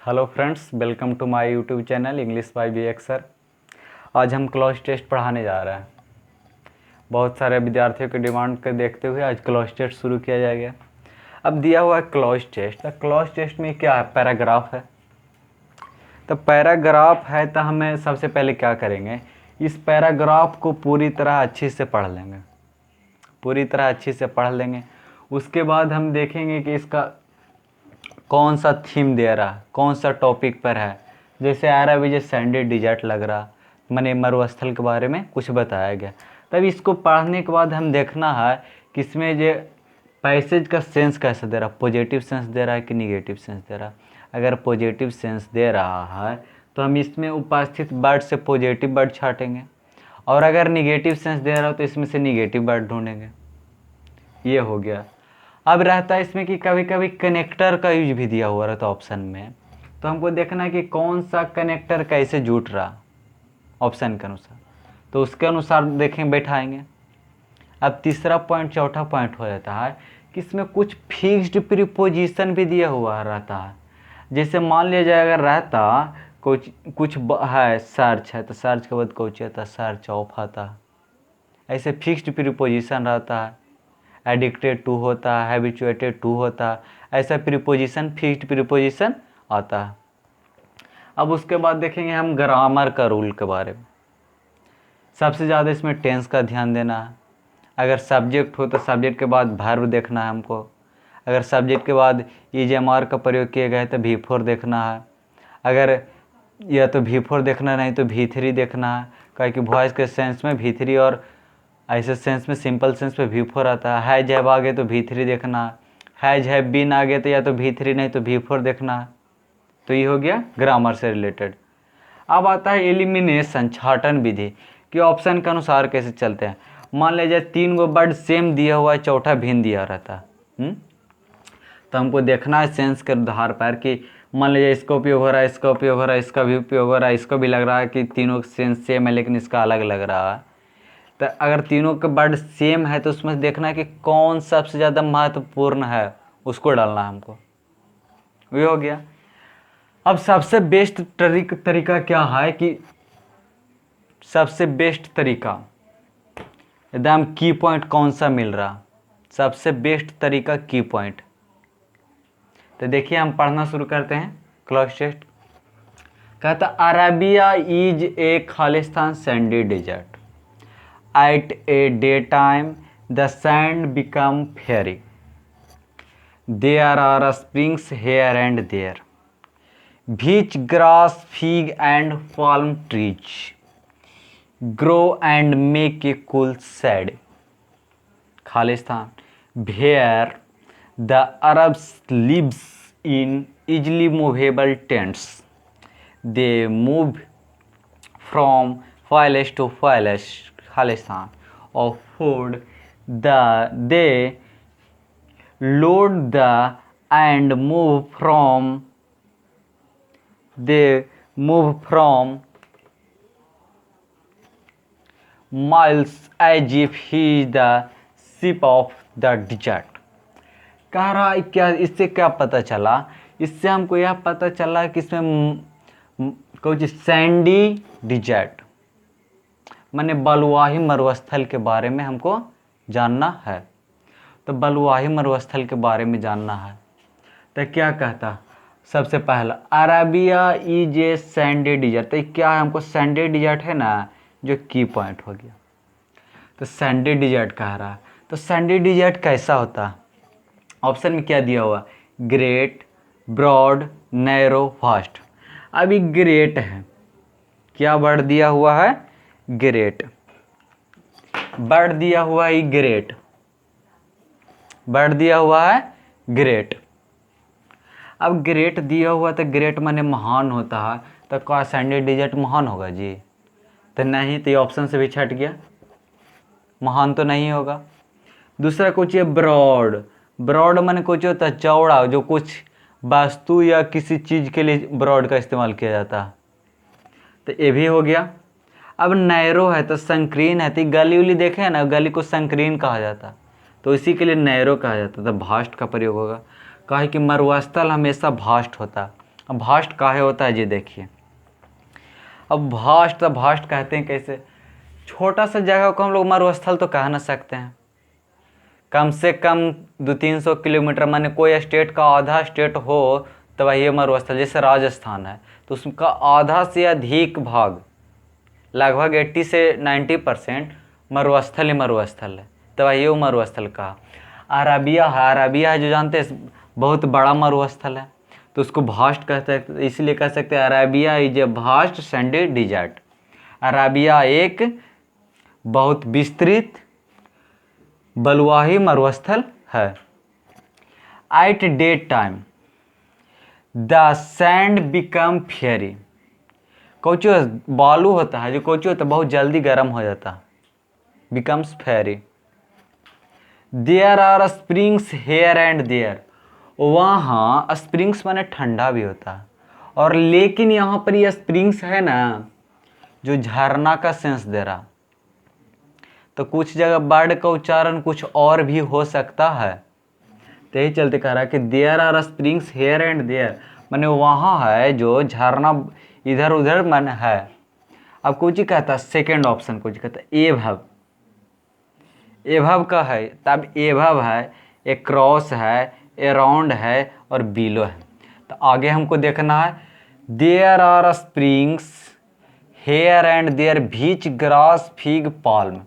Hello friends, welcome to my YouTube channel English by BX sir. आज हम clause test पढ़ाने जा रहे हैं। बहुत सारे विद्यार्थियों की डिमांड को देखते हुए आज क्लॉज टेस्ट शुरू किया जाएगा। अब दिया हुआ है क्लॉज टेस्ट। तो क्लॉज टेस्ट में क्या है? पैराग्राफ है। तो पैराग्राफ है तो हमें सबसे पहले क्या करेंगे, इस पैराग्राफ को पूरी तरह अच्छे से पढ़ लेंगे, पूरी तरह अच्छे से पढ़ लेंगे। उसके बाद हम देखेंगे कि इसका कौन सा थीम दे रहा, कौन सा टॉपिक पर है। जैसे आ रहा है मुझे सैंडी डिजर्ट लग रहा, मैंने मरुस्थल के बारे में कुछ बताया गया। तब इसको पढ़ने के बाद हम देखना है कि इसमें जो पैसेज का सेंस कैसे दे रहा, पॉजिटिव सेंस दे रहा है कि निगेटिव सेंस दे रहा। अगर पॉजिटिव सेंस दे रहा है तो हम इसमें उपस्थित वर्ड से पॉजिटिव वर्ड छाटेंगे, और अगर निगेटिव सेंस दे रहा हो तो इसमें से निगेटिव वर्ड ढूंढेंगे। ये हो गया। अब रहता है इसमें कि कभी कभी कनेक्टर का यूज भी दिया हुआ रहता है ऑप्शन में, तो हमको देखना है कि कौन सा कनेक्टर कैसे जुट रहा ऑप्शन के अनुसार, तो उसके अनुसार देखें बैठाएंगे। अब तीसरा पॉइंट, चौथा पॉइंट हो जाता है कि इसमें कुछ फिक्स्ड प्रीपोजिशन भी दिया हुआ रहता है। जैसे मान लिया जाए अगर रहता कुछ है सर्च है तो सर्च के बाद कुछ आता, सर्च ऑफ आता, ऐसे फिक्स्ड प्रीपोजिशन रहता है। एडिक्टेड टू होता है, हैबिचुएटेड टू होता है, ऐसा प्रीपोजिशन फिक्स्ड प्रीपोजिशन आता है। अब उसके बाद देखेंगे हम ग्रामर का रूल के बारे में। सबसे ज़्यादा इसमें टेंस का ध्यान देना है। अगर सब्जेक्ट हो तो सब्जेक्ट के बाद वर्ब देखना है हमको। अगर सब्जेक्ट के बाद EJMR का प्रयोग किए गए तो V4 देखना है। अगर या तो V4 देखना नहीं तो V3 देखना है, क्योंकि कि वॉइस के सेंस में V3 और ऐसे सेंस में सिंपल सेंस पे V4 आता है। हैज हैव आगे तो V3 देखना है, हैज हैव बीन आगे तो या तो V3 नहीं तो V4 देखना है। तो ये हो गया ग्रामर से रिलेटेड। अब आता है एलिमिनेशन, छाटन विधि, कि ऑप्शन के अनुसार कैसे चलते हैं। मान लीजिए 3 गो वर्ड सेम दिया हुआ है, चौथा भिन्न दिया रहता है, तो हमको देखना है सेंस के आधार पर कि मान लीजिए इसका उपयोग हो रहा है, इसका उपयोग हो रहा है, इसका भी उपयोग हो रहा है, इसको भी लग रहा है कि तीनों सेंस सेम है लेकिन इसका अलग लग रहा है। तो अगर तीनों के वर्ड सेम है तो उसमें देखना है कि कौन सबसे ज़्यादा महत्वपूर्ण है, उसको डालना है हमको। ये हो गया। अब सबसे बेस्ट तरीका क्या है कि सबसे बेस्ट तरीका एकदम की पॉइंट कौन सा मिल रहा, सबसे बेस्ट तरीका की पॉइंट। तो देखिए हम पढ़ना शुरू करते हैं क्लॉज टेस्ट। कहता अरेबिया इज ए खालिस्तान sandy desert. At a daytime, the sand become fairy. There are springs here and there, beach grass, fig and palm trees grow and make a cool shade. Khalistan, where the Arabs lives in easily movable tents. They move from village to village. Khalistan of food, they load the and move from miles as if he is the ship of the desert. कह रहा है क्या, इससे क्या पता चला? इससे हमको यह पता चला कि इसमें कुछ सैंडी डिजर्ट माने बलुआही मरुस्थल के बारे में हमको जानना है। तो बलुआही मरुस्थल के बारे में जानना है तो क्या कहता, सबसे पहला Arabia is a sandy desert. तो क्या है, हमको सैंडी डिजर्ट है ना जो की पॉइंट हो गया। तो सैंडी डिजर्ट कह रहा है, तो सैंडी डिजर्ट कैसा होता? ऑप्शन में क्या दिया हुआ? Great, broad, narrow, vast. अभी ग्रेट है, क्या वर्ड दिया हुआ है? ग्रेट। वर्ड दिया हुआ है ग्रेट, वर्ड दिया हुआ है ग्रेट। अब ग्रेट दिया हुआ तो ग्रेट माने महान होता है, तो क्या सैंडी डिजर्ट महान होगा जी? तो नहीं, तो ये ऑप्शन से भी छट गया, महान तो नहीं होगा। दूसरा कुछ है ब्रॉड। ब्रॉड माने कुछ होता है चौड़ा, जो कुछ वस्तु या किसी चीज़ के लिए ब्रॉड का इस्तेमाल किया जाता है, तो ये भी हो गया। अब नैरो है तो संकीर्ण है, तो गली उली देखे है ना, गली को संकीर्ण कहा जाता, तो इसी के लिए नैरो कहा जाता, तो भास्ट का प्रयोग होगा। काहे कि मरुस्थल हमेशा भास्ट होता है। अब भास्ट काहे होता है जी देखिए, अब भास्ट कहते हैं कैसे, छोटा सा जगह को हम लोग मरुस्थल तो कह ना सकते हैं, कम से कम 200-300 किलोमीटर, माने कोई स्टेट का आधा स्टेट हो तो वही मरुस्थल। जैसे राजस्थान है तो उसका आधा से अधिक भाग, लगभग 80 से 90% मरुस्थल ही मरुस्थल है, तो वही वो मरुस्थल कहा। अरबिया है जो जानते हैं बहुत बड़ा मरुस्थल है, तो उसको भास्ट कहते हैं, इसलिए कह सकते हैं Arabia is a vast sandy desert. Arabia एक बहुत विस्तृत बलुआही मरुस्थल है। At day time the sand become fiery, कोचो बालू होता है जो कोचो होता है बहुत जल्दी गर्म हो जाता है, becomes fiery. There are springs here and there, वहाँ स्प्रिंग्स माने ठंडा भी होता है, और लेकिन यहाँ पर ये स्प्रिंग्स है ना जो झरना का सेंस दे रहा, तो कुछ जगह वर्ड का उच्चारण कुछ और भी हो सकता है, तो यही चलते कह रहा है कि there are springs here and there, माने वहाँ है जो झरना इधर उधर मन है। अब कुछ कहता है सेकेंड ऑप्शन, कुछ कहता है एभव, एभव का है, तब एभव है, ए क्रॉस है, अराउंड है और बिलो है। तो आगे हमको देखना है there are springs here and there बीच ग्रास फिग पाल्म।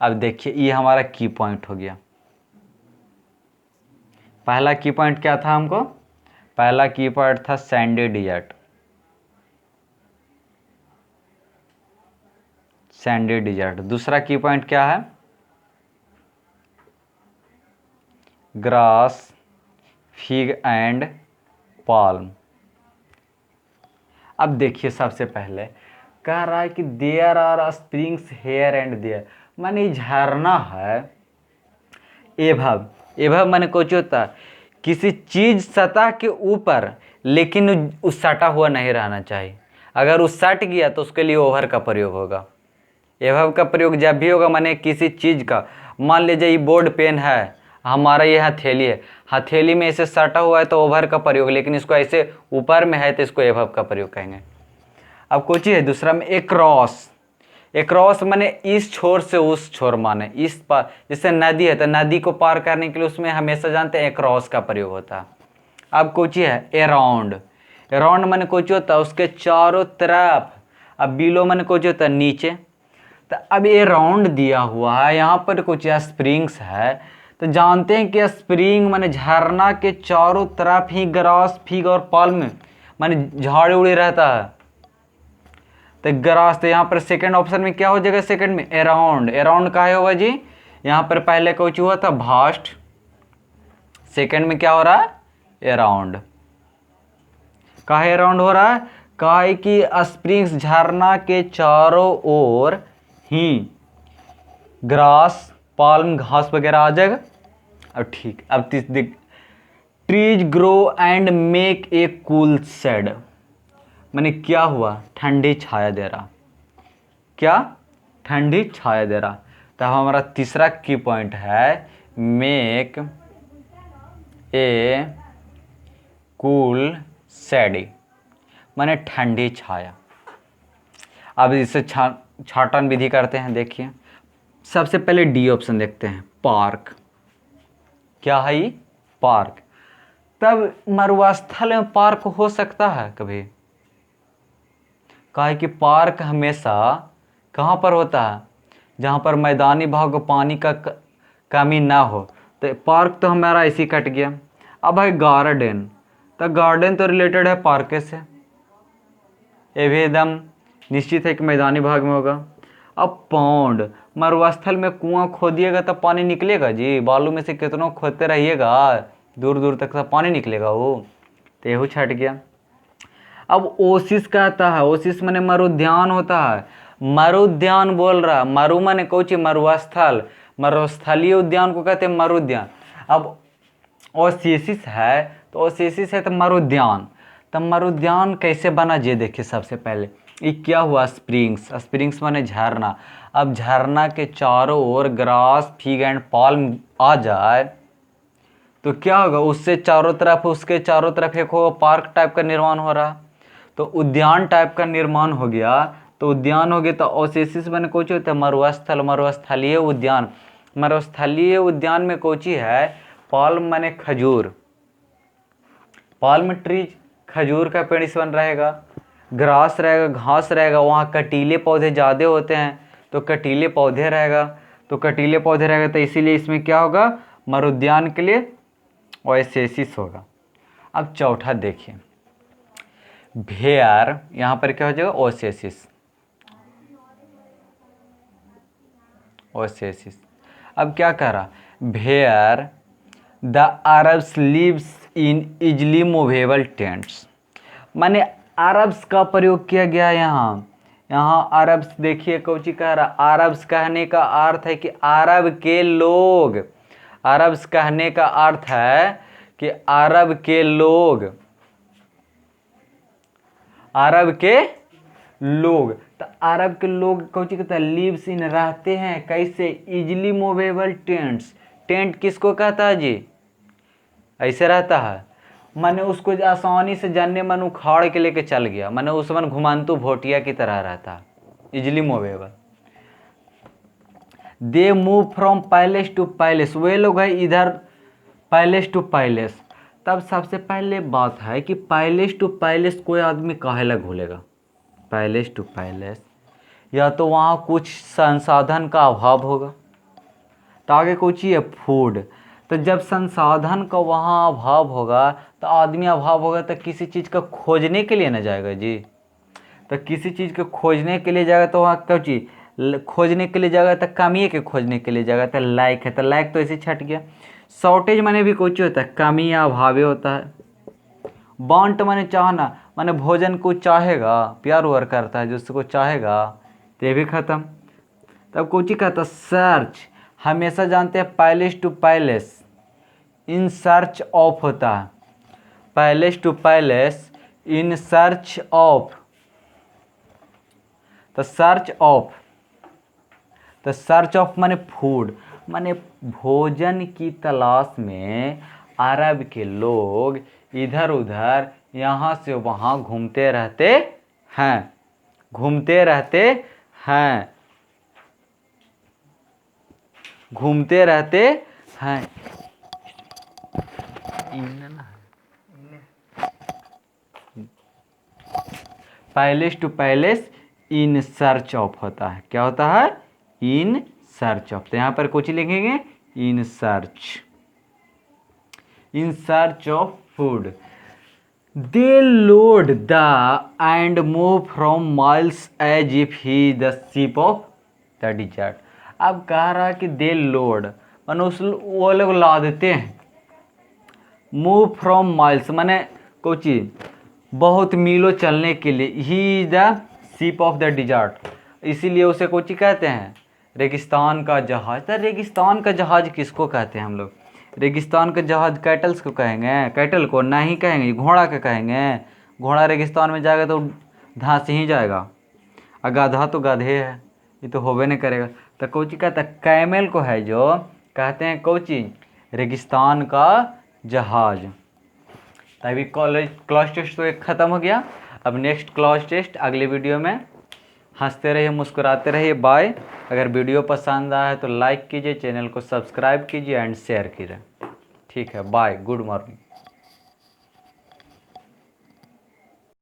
अब देखिए ये हमारा की पॉइंट हो गया। पहला की पॉइंट क्या था हमको, पहला की पॉइंट था सैंडी डिजर्ट, सैंडी डिजर्ट। दूसरा की पॉइंट क्या है, ग्रास फिग एंड पाल्म। अब देखिए सबसे पहले कह रहा है कि there are springs here and there, माने झरना है। एभव, एभव माने कुछ होता है किसी चीज सतह के ऊपर, लेकिन उस सटा हुआ नहीं रहना चाहिए, अगर उस सट गया तो उसके लिए ओवर का प्रयोग होगा। एभव का प्रयोग जब भी होगा माने किसी चीज का, मान लीजिए ये बोर्ड पेन है, हमारा ये हथेली है, हथेली में ऐसे सटा हुआ है तो ओवर का प्रयोग, लेकिन इसको ऐसे ऊपर में है तो इसको एभव का प्रयोग कहेंगे। अब कुछ है दूसरा में एक्रॉस, एक्रॉस माने इस छोर से उस छोर, माने इस पार, जैसे नदी है तो नदी को पार करने के लिए उसमें हमेशा जानते हैं एक्रॉस का प्रयोग होता है। अब कुछ है अराउंड, अराउंड माने कुछ होता है उसके चारों तरफ। अब बिलो माने कुछ होता है नीचे, तो अब ये राउंड दिया हुआ है, यहाँ पर कुछ स्प्रिंग्स है, तो जानते हैं कि स्प्रिंग माने झरना के चारों तरफ ही ग्रास फिग और पाल्म माने झाड़ी उड़ी रहता है, तो ग्रास। तो यहाँ पर सेकंड ऑप्शन में क्या हो जाएगा, सेकंड में अराउंड, अराउंड का है होगा जी, यहाँ पर पहले कुछ हुआ था भास्ट, सेकंड में क्या हो रहा है अराउंड। काहे अराउंड हो रहा है, काहे कि स्प्रिंग्स झरना के चारों ओर ही ग्रास पाल्म घास वगैरह आ जाएगा। अब ठीक, अब trees grow and make a cool shade, माने क्या हुआ, ठंडी छाया दे रहा, क्या ठंडी छाया दे रहा। तो हमारा तीसरा की पॉइंट है मेक ए कूल शेडी, माने ठंडी छाया। अब इसे छाटन विधि करते हैं। देखिए सबसे पहले डी ऑप्शन देखते हैं, पार्क। क्या है ये, पार्क। तब मरुस्थल में पार्क हो सकता है कभी, काहे कि पार्क हमेशा कहाँ पर होता है, जहाँ पर मैदानी भाग पानी का कमी ना हो, तो पार्क तो हमारा ऐसे ही कट गया। अब है गार्डन, तो गार्डन तो रिलेटेड है पार्क से, ये भी एकदम निश्चित है कि मैदानी भाग में होगा। अब पौंड, मरुस्थल में कुआं खोदिएगा तब पानी निकलेगा जी, बालू में से कितनों खोदते रहिएगा दूर दूर तक तो पानी निकलेगा वो, तो यहू छट गया। अब ओसिस कहता है, ओसिस माने मरुद्यान होता है, मरुद्यान बोल रहा, मरु माने कोची मरुस्थल, मरुस्थलीय उद्यान को कहते हैं मरुद्यान। अब ओसिसिस है तो ओसिसिस है तो मरुद्यान, तब मरुद्यान कैसे बना ये देखिए। सबसे पहले ये क्या हुआ, स्प्रिंग्स, स्प्रिंग्स माने झरना। अब झरना के चारों ओर ग्रास फिग एंड पाल्म आ जाए तो क्या होगा, उससे चारों तरफ, उसके चारों तरफ एक होगा पार्क टाइप का निर्माण हो रहा, तो उद्यान टाइप का निर्माण हो गया। तो उद्यान हो गया तो ओसेसिस मैंने कोची होता है मरुस्थल, मरुस्थलीय उद्यान। मरुस्थलीय उद्यान में कोची है, पाल्म माने खजूर, पाल्म ट्रीज, खजूर का पेड़ इस बन रहेगा, ग्रास रहेगा, घास रहेगा, वहाँ कटीले पौधे ज़्यादा होते हैं तो कटीले पौधे रहेगा, तो कटीले पौधे रहेगा तो इसीलिए इसमें क्या होगा, मरुद्यान के लिए ओएसिस होगा। अब चौथा देखिए, भेयर, यहाँ पर क्या हो जाएगा ओएसिस, ओएसिस। अब क्या कह रहा, where the Arabs lives in easily movable tents, माने अरब्स का प्रयोग किया गया यहाँ। यहाँ अरब्स देखिए कौची कह रहा, अरब्स कहने का अर्थ है कि अरब के लोग, अरब्स कहने का अर्थ है कि अरब के लोग, अरब के लोग। तो अरब के लोग कौची कहता है, लिव्स इन रहते हैं कैसे, इजली मूवेबल टेंट्स। टेंट किसको कहता है जी, ऐसे रहता है, मैंने उसको आसानी से जानने मन उखाड़ के लेके चल गया, मैंने उस मन घुमानतू भोटिया की तरह रहता, easily movable. They move from palace to palace, वे लोग है इधर पैलेस टू पैलेस। तब सबसे पहले बात है कि पैलेस टू पैलेस कोई आदमी काहे लग घूलेगा, पैलेस टू पैलेस, या तो वहाँ कुछ संसाधन का अभाव होगा, तो आगे कुछ ही है फूड। तो जब संसाधन का वहाँ अभाव होगा तो आदमी अभाव होगा तो किसी चीज़ का खोजने के लिए ना जाएगा जी, तो किसी चीज़ के खोजने के लिए जाएगा तो वहाँ क्या चीज़ खोजने के लिए जाएगा, तो कमी के खोजने के लिए जाएगा, तो लाइक है, तो लाइक तो ऐसे छट गया। शॉर्टेज माने भी कुछ होता है, कमी या अभाव होता है। वांट माने चाहना, माने भोजन को चाहेगा, प्यार व्यार करता है जो उसको चाहेगा, तो ये भी खत्म। तब कुछ ही कहता सर्च, हमेशा जानते हैं place to place in search of होता है, place to place in search of, तो सर्च ऑफ, तो सर्च ऑफ माने फूड, माने भोजन की तलाश में अरब के लोग इधर उधर यहाँ से वहाँ घूमते रहते हैं, घूमते रहते हैं, घूमते रहते हैं। Place to place in search of होता है, क्या होता है, इन सर्च ऑफ। तो यहाँ पर कुछ लिखेंगे in search, in search of food. They load the and move from miles as if he the ship of the desert. अब कह रहा है कि दे लोड माने उस वो लोग लादते हैं, मूव फ्रॉम माइल्स माने कुछ बहुत मीलों चलने के लिए, he is the ship of the dessert, इसीलिए उसे कोची कहते हैं, रेगिस्तान का जहाज। तो रेगिस्तान का जहाज किसको कहते हैं हम लोग, रेगिस्तान का जहाज कैटल्स को कहेंगे, कैटल को नहीं कहेंगे, घोड़ा के कहेंगे। घोड़ा रेगिस्तान में जाएगा तो धंस ही जाएगा, और गधा तो गधे है, ये तो होबे नहीं करेगा। तो कोची कहता है, कैमल को है जो कहते हैं कोची, रेगिस्तान का जहाज। तभी क्लास टेस्ट तो एक ख़त्म हो गया। अब नेक्स्ट क्लास टेस्ट अगले वीडियो में। हंसते रहिए, मुस्कुराते रहिए, बाय। अगर वीडियो पसंद आया है तो लाइक कीजिए, चैनल को सब्सक्राइब कीजिए एंड शेयर कीजिए। ठीक है, बाय, गुड मॉर्निंग।